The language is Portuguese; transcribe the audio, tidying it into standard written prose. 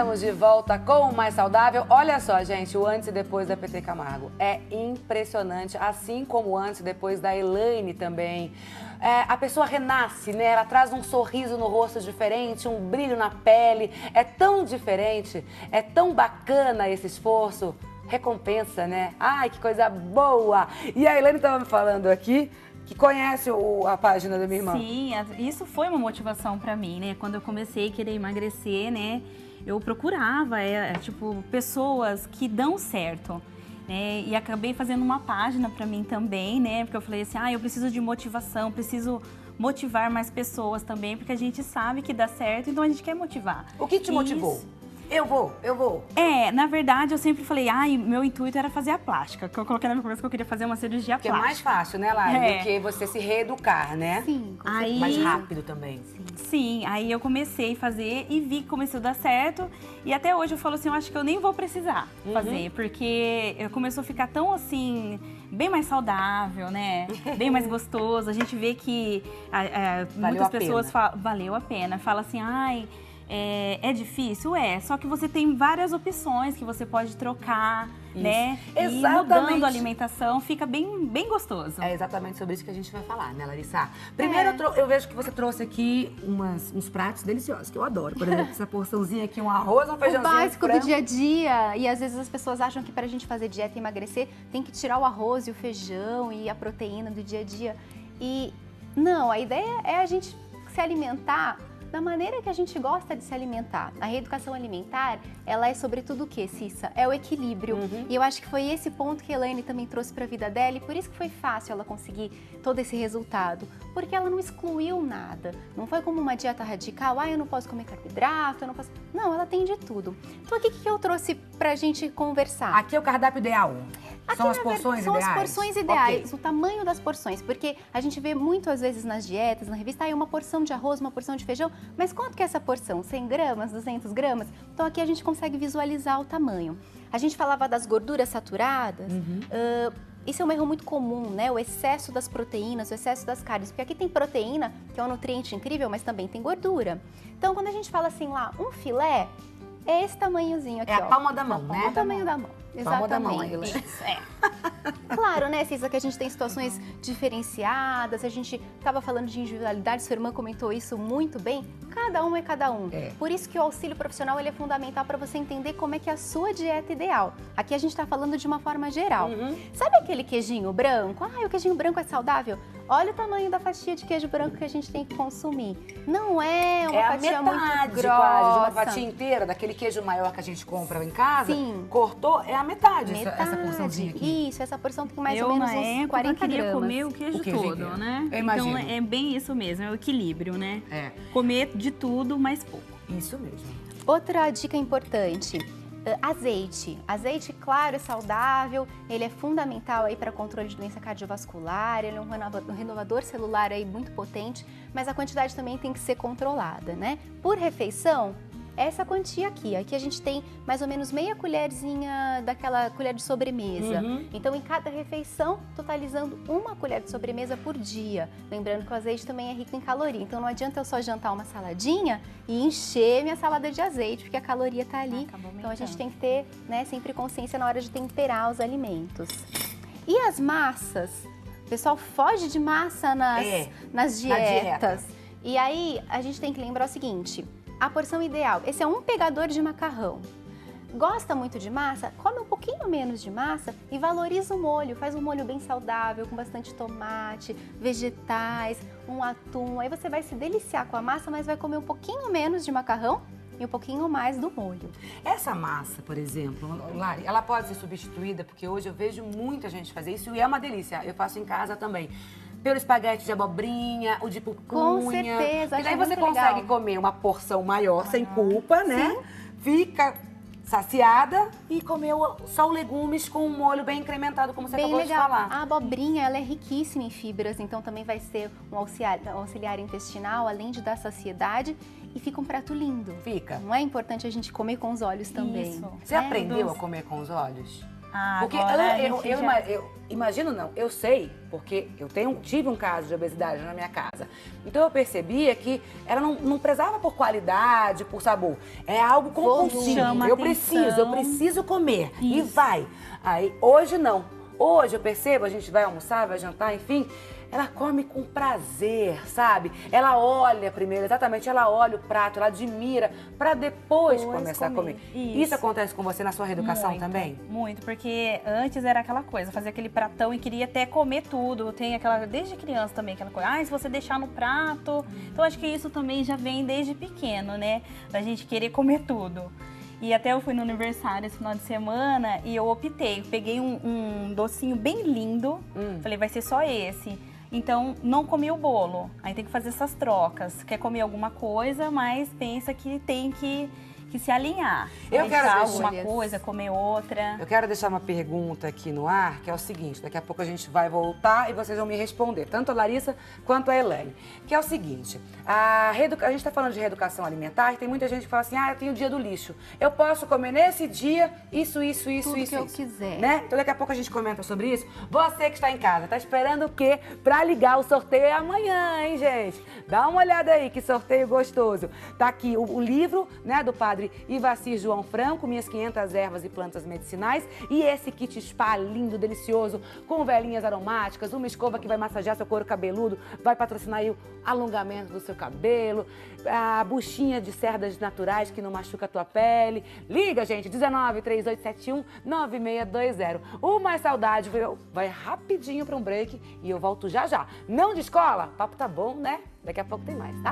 estamos de volta com o Mais Saudável. Olha só, gente, o antes e depois da PT Camargo. É impressionante, assim como o antes e depois da Elaine também. A pessoa renasce, né? Ela traz um sorriso no rosto diferente, um brilho na pele. É tão diferente, é tão bacana esse esforço. Recompensa, né? Ai, que coisa boa! E a Elaine estava me falando aqui que conhece a página da minha irmã. Sim, isso foi uma motivação pra mim, né? Quando eu comecei a querer emagrecer, né? Eu procurava, tipo, pessoas que dão certo, né? E acabei fazendo uma página pra mim também, né? Porque eu falei assim, eu preciso de motivação, preciso motivar mais pessoas também, porque a gente sabe que dá certo, então a gente quer motivar. O que te motivou? Eu vou. Na verdade, eu sempre falei, meu intuito era fazer a plástica, que eu coloquei na minha cabeça que eu queria fazer uma cirurgia plástica. Que é mais fácil, né, Lari? Do que você se reeducar, né? Sim, mais rápido também. Sim, aí eu comecei a fazer e vi que começou a dar certo. E até hoje eu falo assim, eu acho que eu nem vou precisar fazer, porque eu começou a ficar tão assim, bem mais saudável, né? Bem mais gostoso. A gente vê que muitas pessoas falam, valeu a pena. Fala assim, é difícil? Só que você tem várias opções que você pode trocar, né? Exatamente. E mudando a alimentação fica bem, bem gostoso. É exatamente sobre isso que a gente vai falar, né, Larissa? Primeiro, eu vejo que você trouxe aqui uns pratos deliciosos, que eu adoro. Por exemplo, essa porçãozinha aqui, um arroz, um feijãozinho. O básico do dia a dia. E às vezes as pessoas acham que pra gente fazer dieta e emagrecer, tem que tirar o arroz e o feijão e a proteína do dia a dia. E não, a ideia é a gente se alimentar da maneira que a gente gosta de se alimentar. A reeducação alimentar, ela é sobretudo o que, Cissa? É o equilíbrio. E eu acho que foi esse ponto que a Elaine também trouxe para a vida dela e por isso que foi fácil ela conseguir todo esse resultado. Porque ela não excluiu nada. Não foi como uma dieta radical, eu não posso comer carboidrato, eu não posso... Não, ela tem de tudo. Então, o que eu trouxe pra gente conversar? Aqui é o cardápio ideal. São as porções ideais? São as porções ideais, o tamanho das porções. Porque a gente vê muito, às vezes, nas dietas, na revista, uma porção de arroz, uma porção de feijão. Mas quanto que é essa porção? 100 gramas, 200 gramas? Então, aqui a gente consegue visualizar o tamanho. A gente falava das gorduras saturadas. Isso é um erro muito comum, né? O excesso das proteínas, o excesso das carnes. Porque aqui tem proteína, que é um nutriente incrível, mas também tem gordura. Então, quando a gente fala assim lá, um filé, é esse tamanhozinho aqui, a palma da mão, né? O tamanho da mão. Exatamente. Palma da mão, Elaine. Isso, Claro, né, Cissa, que a gente tem situações diferenciadas, a gente estava falando de individualidade, sua irmã comentou isso muito bem, cada um é cada um. Por isso que o auxílio profissional ele é fundamental para você entender como é que é a sua dieta ideal. Aqui a gente está falando de uma forma geral. Sabe aquele queijinho branco? O queijinho branco é saudável? Olha o tamanho da fatia de queijo branco que a gente tem que consumir. Não é uma fatia muito grossa. Quase, de uma fatia inteira, daquele queijo maior que a gente compra em casa. Sim. Cortou, é a metade. Essa porçãozinha aqui. Isso, essa porção tem mais ou menos uns 40 queria gramas. comer o queijo todo, inteiro. né? Eu imagino. Então é bem isso mesmo, é o equilíbrio, né? Comer de tudo, mas pouco. Isso mesmo. Outra dica importante. Azeite. Azeite, claro, é saudável, ele é fundamental aí para controle de doença cardiovascular, ele é um renovador celular aí muito potente, mas a quantidade também tem que ser controlada, né? Por refeição, essa quantia aqui. Aqui a gente tem mais ou menos meia colherzinha daquela colher de sobremesa. Então, em cada refeição, totalizando uma colher de sobremesa por dia. Lembrando que o azeite também é rico em caloria. Então, não adianta eu só jantar uma saladinha e encher minha salada de azeite, porque a caloria tá ali. Então, a gente tem que ter, né, sempre consciência na hora de temperar os alimentos. E as massas? O pessoal foge de massa nas dietas. E aí, a gente tem que lembrar o seguinte... A porção ideal, esse é um pegador de macarrão. Gosta muito de massa? Come um pouquinho menos de massa e valoriza o molho. Faz um molho bem saudável, com bastante tomate, vegetais, um atum. Aí você vai se deliciar com a massa, mas vai comer um pouquinho menos de macarrão e um pouquinho mais do molho. Essa massa, por exemplo, Lari, ela pode ser substituída, porque hoje eu vejo muita gente fazer isso e é uma delícia. Eu faço em casa também. Pelo espaguete de abobrinha, o de pupunha. Com certeza, e daí você consegue comer uma porção maior, sem culpa, né? Sim. Fica saciada e comer só legumes com um molho bem incrementado, como você acabou de falar. A abobrinha, ela é riquíssima em fibras, então também vai ser um auxiliar intestinal, além de dar saciedade. E fica um prato lindo. Fica. Não é importante a gente comer com os olhos também. Isso. Você aprendeu a comer com os olhos? Porque agora a eu gente já- imagino não, eu sei, porque eu tive um caso de obesidade na minha casa. Então eu percebia que ela não prezava por qualidade, por sabor. É algo compulsivo. Chama Eu atenção. preciso comer. E Isso. vai. Aí hoje não. Hoje eu percebo, a gente vai almoçar, vai jantar, enfim, ela come com prazer, sabe? Ela olha primeiro, exatamente, ela olha o prato, ela admira, pra depois começar a comer. Isso acontece com você na sua reeducação Muito, também? Muito, porque antes era aquela coisa, fazia aquele pratão e queria até comer tudo. Tem aquela, desde criança também, aquela coisa, se você deixar no prato. Então acho que isso também já vem desde pequeno, né? Da gente querer comer tudo. E até eu fui no aniversário esse final de semana e eu optei, peguei um docinho bem lindo, falei, vai ser só esse. Então, não comi o bolo. Aí tem que fazer essas trocas. Quer comer alguma coisa, mas pensa que tem que se alinhar. Eu quero deixar deixar alguma coisa, comer outra. Eu quero deixar uma pergunta aqui no ar, que é o seguinte, daqui a pouco a gente vai voltar e vocês vão me responder, tanto a Larissa quanto a Elaine. Que é o seguinte, a gente está falando de reeducação alimentar e tem muita gente que fala assim, eu tenho o dia do lixo. Eu posso comer nesse dia isso, Tudo que eu quiser. né? Então daqui a pouco a gente comenta sobre isso. Você que está em casa, tá esperando o quê? Pra ligar o sorteio é amanhã, hein, gente? Dá uma olhada aí, que sorteio gostoso. Tá aqui o livro, né, do padre Ivacir João Franco, Minhas 500 Ervas e Plantas Medicinais, e esse kit spa lindo, delicioso, com velinhas aromáticas, uma escova que vai massagear seu couro cabeludo, vai patrocinar aí o alongamento do seu cabelo, a buchinha de cerdas naturais que não machuca a tua pele. Liga, gente, 1938719620. O Mais Saudade vai rapidinho para um break e eu volto já já. Não descola, o papo tá bom, né? Daqui a pouco tem mais, tá?